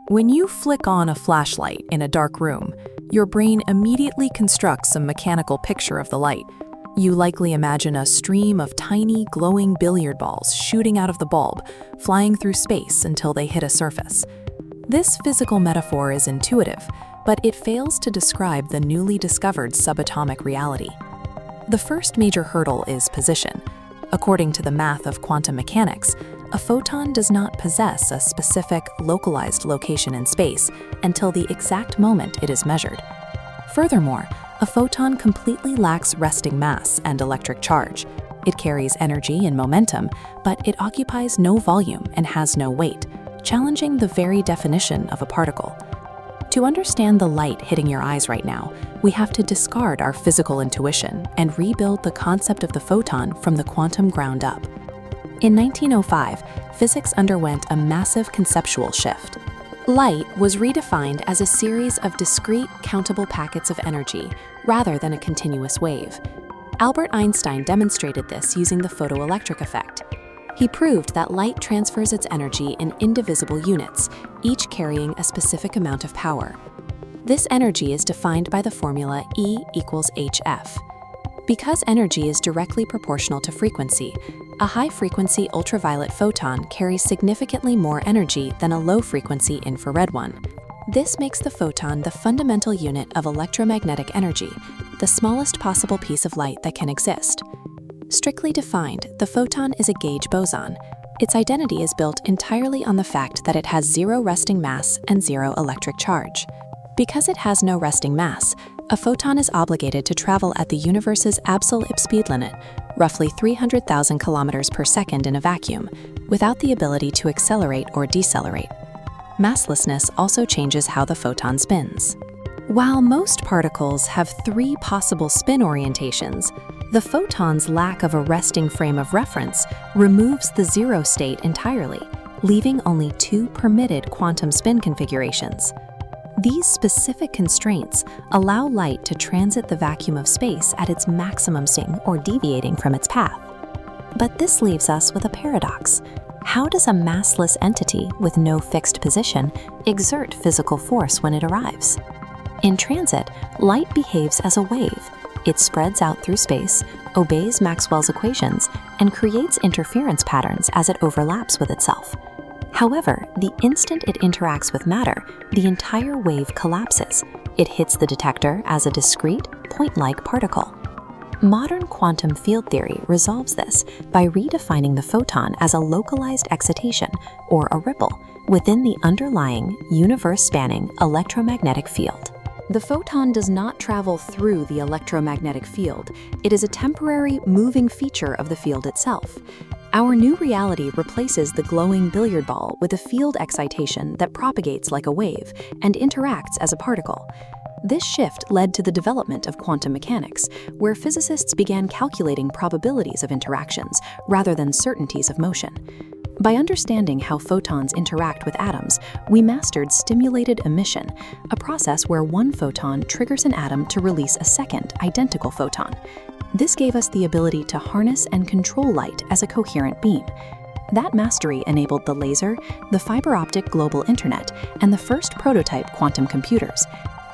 When you flick on a flashlight in a dark room, your brain immediately constructs a mechanical picture of the light. You likely imagine a stream of tiny, glowing billiard balls shooting out of the bulb, flying through space until they hit a surface. This physical metaphor is intuitive, but it fails to describe the newly discovered subatomic reality. The first major hurdle is position. According to the math of quantum mechanics, a photon does not possess a specific, localized location in space until the exact moment it is measured. Furthermore, a photon completely lacks resting mass and electric charge. It carries energy and momentum, but it occupies no volume and has no weight, challenging the very definition of a particle. To understand the light hitting your eyes right now, we have to discard our physical intuition and rebuild the concept of the photon from the quantum ground up. In 1905, physics underwent a massive conceptual shift. Light was redefined as a series of discrete, countable packets of energy, rather than a continuous wave. Albert Einstein demonstrated this using the photoelectric effect. He proved that light transfers its energy in indivisible units, each carrying a specific amount of power. This energy is defined by the formula E equals hf. Because energy is directly proportional to frequency, a high-frequency ultraviolet photon carries significantly more energy than a low-frequency infrared one. This makes the photon the fundamental unit of electromagnetic energy, the smallest possible piece of light that can exist. Strictly defined, the photon is a gauge boson. Its identity is built entirely on the fact that it has zero resting mass and zero electric charge. Because it has no resting mass, a photon is obligated to travel at the universe's absolute speed limit, roughly 300,000 kilometers per second in a vacuum, without the ability to accelerate or decelerate. Masslessness also changes how the photon spins. While most particles have 3 possible spin orientations, the photon's lack of a resting frame of reference removes the zero state entirely, leaving only 2 permitted quantum spin configurations. These specific constraints allow light to transit the vacuum of space at its maximum swing or deviating from its path. But this leaves us with a paradox. How does a massless entity with no fixed position exert physical force when it arrives? In transit, light behaves as a wave. It spreads out through space, obeys Maxwell's equations, and creates interference patterns as it overlaps with itself. However, the instant it interacts with matter, the entire wave collapses. It hits the detector as a discrete, point-like particle. Modern quantum field theory resolves this by redefining the photon as a localized excitation, or a ripple, within the underlying, universe-spanning electromagnetic field. The photon does not travel through the electromagnetic field. It is a temporary, moving feature of the field itself. Our new reality replaces the glowing billiard ball with a field excitation that propagates like a wave and interacts as a particle. This shift led to the development of quantum mechanics, where physicists began calculating probabilities of interactions rather than certainties of motion. By understanding how photons interact with atoms, we mastered stimulated emission, a process where one photon triggers an atom to release a second, identical photon. This gave us the ability to harness and control light as a coherent beam. That mastery enabled the laser, the fiber optic global internet, and the first prototype quantum computers.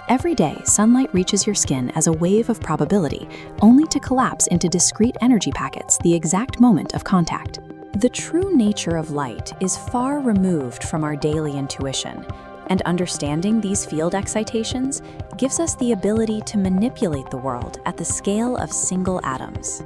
Every day, sunlight reaches your skin as a wave of probability, only to collapse into discrete energy packets the exact moment of contact. The true nature of light is far removed from our daily intuition, and understanding these field excitations gives us the ability to manipulate the world at the scale of single atoms.